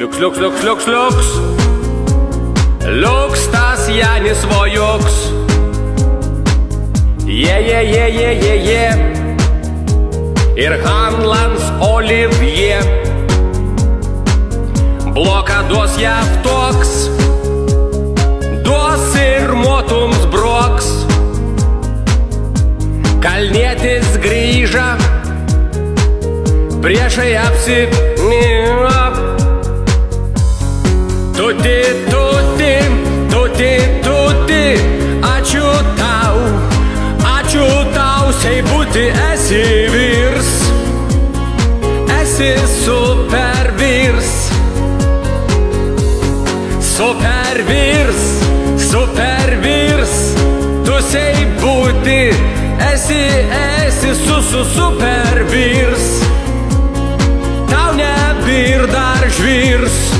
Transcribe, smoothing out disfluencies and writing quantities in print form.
Liuks, liuks, liuks, liuks, liuks. Liuks tas Janis Vojuks. Je. Ir Hanlans Olivier. Bloką duos jav toks. Duos ir motums broks. Kalnietis grįža. Priešai apsimino. Tuti, tuti, tuti, tuti. Ačiū tau, Seibuti, esi vyrs. Esi super vyrs. Super vyrs, super vyrs. Tu Seibuti, esi super vyrs. Tau nebir dar žvyrs.